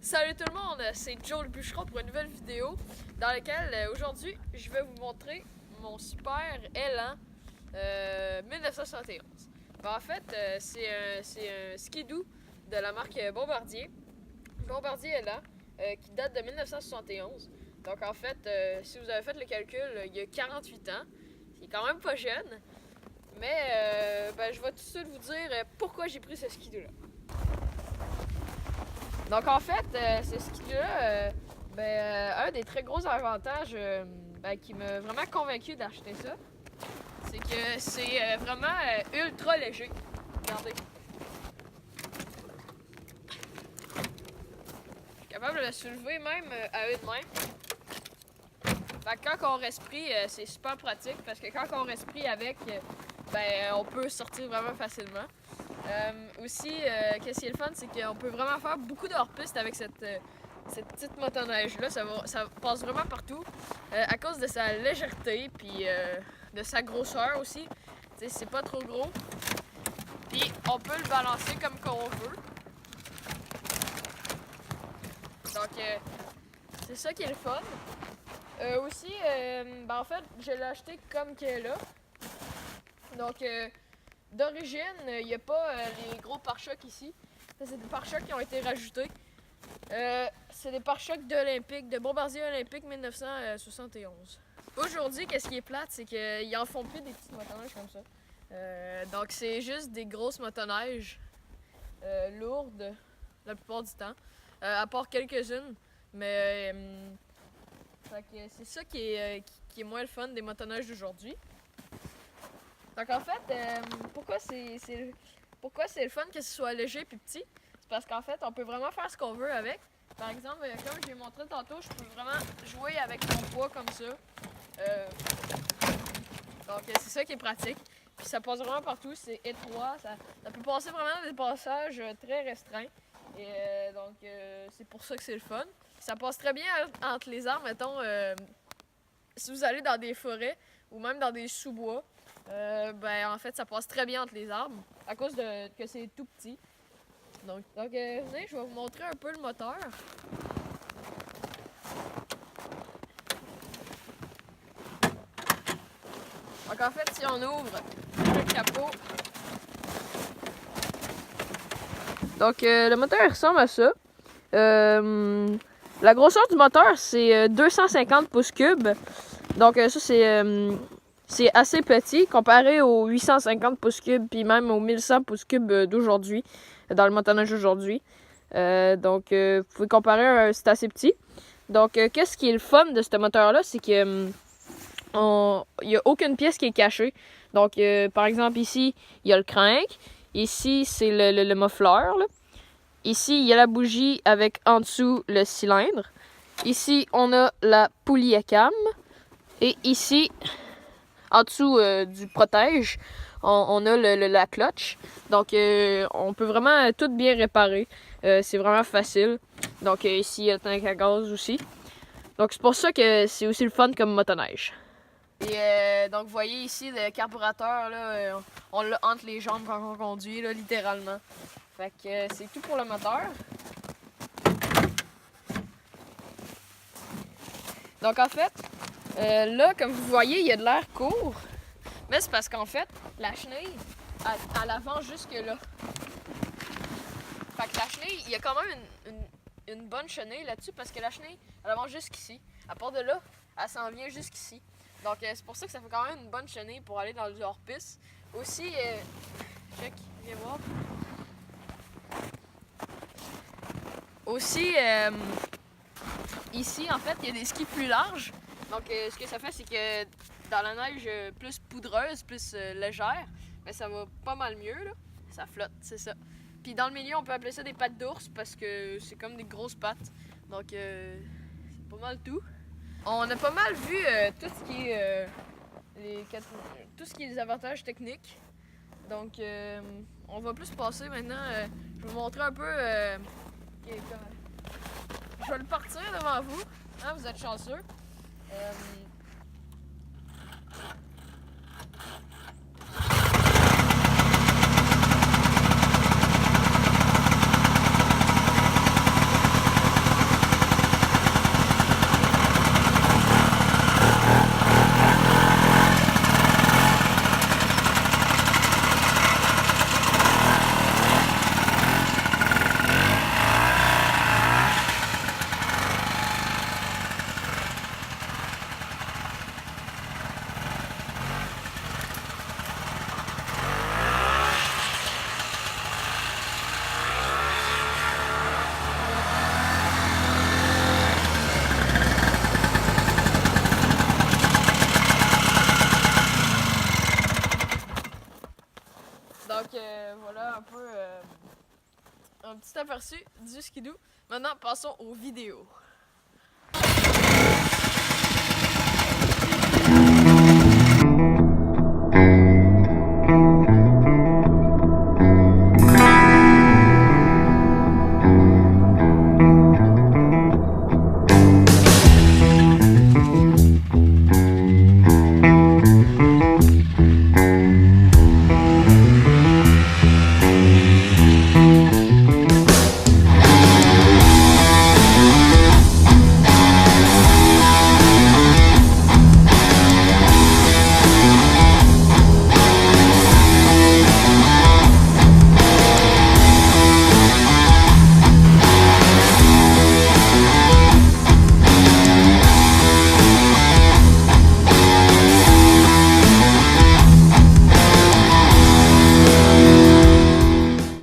Salut tout le monde, c'est Joe le bûcheron pour une nouvelle vidéo dans laquelle aujourd'hui je vais vous montrer mon super élan 1971. En fait, c'est un skidoo de la marque Bombardier. Bombardier élan qui date de 1971. Donc en fait, si vous avez fait le calcul, il y a 48 ans. C'est quand même pas jeune. Mais je vais tout de suite vous dire pourquoi j'ai pris ce skidoo-là. Donc en fait, ce skidoo-là, un des très gros avantages qui m'a vraiment convaincu d'acheter ça, c'est que c'est vraiment ultra léger. Regardez. Je suis capable de le soulever même à une main. Fait que quand on respire, c'est super pratique parce que quand on respire avec, on peut sortir vraiment facilement. Aussi, qu'est-ce qui est le fun, c'est qu'on peut vraiment faire beaucoup de hors-piste avec cette petite motoneige-là. Ça passe vraiment partout à cause de sa légèreté puis de sa grosseur aussi. T'sais, c'est pas trop gros. Puis on peut le balancer comme qu'on veut. Donc, c'est ça qui est le fun. Aussi, en fait, je l'ai acheté comme qu'elle est là. Donc, d'origine, il n'y a pas les gros pare-chocs ici. Ça, c'est des pare-chocs qui ont été rajoutés. C'est des pare-chocs d'Olympique, de Bombardier Olympique 1971. Aujourd'hui, qu'est-ce qui est plate, c'est qu'ils en font plus des petites motoneiges comme ça. Donc, c'est juste des grosses motoneiges lourdes la plupart du temps. À part quelques-unes. Mais c'est ça qui est moins le fun des motoneiges d'aujourd'hui. Donc en fait, pourquoi c'est le fun que ce soit léger et petit? C'est parce qu'en fait, on peut vraiment faire ce qu'on veut avec. Par exemple, comme je l'ai montré tantôt, je peux vraiment jouer avec mon poids comme ça. Donc c'est ça qui est pratique. Puis ça passe vraiment partout, c'est étroit. Ça peut passer vraiment dans des passages très restreints. Et c'est pour ça que c'est le fun. Ça passe très bien entre les arbres, mettons, si vous allez dans des forêts ou même dans des sous-bois. En fait, ça passe très bien entre les arbres à cause que c'est tout petit. Donc venez, je vais vous montrer un peu le moteur. Donc en fait, si on ouvre le capot, donc le moteur ressemble à ça. La grosseur du moteur, c'est 250 pouces cubes. Donc ça, c'est assez petit comparé aux 850 pouces cubes puis même aux 1100 pouces cubes d'aujourd'hui, dans le motoneige d'aujourd'hui. Vous pouvez comparer, c'est assez petit. Donc, qu'est-ce qui est le fun de ce moteur-là, c'est que il n'y a aucune pièce qui est cachée. Donc, par exemple, ici, il y a le crank. Ici, c'est le muffler, là. Ici, il y a la bougie avec en dessous le cylindre. Ici, on a la poulie à cam. Et ici, en dessous du protège, on a la clutch. Donc, on peut vraiment tout bien réparer. C'est vraiment facile. Donc, ici, il y a le tank à gaz aussi. Donc, c'est pour ça que c'est aussi le fun comme motoneige. Et donc, vous voyez ici, le carburateur, là, on l'a entre les jambes quand on conduit, là, littéralement. Fait que c'est tout pour le moteur. Donc, en fait, là, comme vous voyez, il y a de l'air court. Mais c'est parce qu'en fait, la chenille, elle avance jusque là. Fait que la chenille, il y a quand même une bonne chenille là-dessus parce que la chenille, elle avance jusqu'ici. À part de là, elle s'en vient jusqu'ici. Donc c'est pour ça que ça fait quand même une bonne chenille pour aller dans le hors-piste. Aussi, check, viens voir. Aussi, ici, en fait, il y a des skis plus larges. Donc, ce que ça fait, c'est que dans la neige plus poudreuse, plus légère, ça va pas mal mieux, là. Ça flotte, c'est ça. Puis dans le milieu, on peut appeler ça des pattes d'ours parce que c'est comme des grosses pattes. Donc, c'est pas mal tout. On a pas mal vu tout ce qui est les avantages techniques. Donc, on va plus passer maintenant. Je vais vous montrer un peu. Je vais le partir devant vous. Hein, vous êtes chanceux. aperçu du skidoo. Maintenant, passons aux vidéos.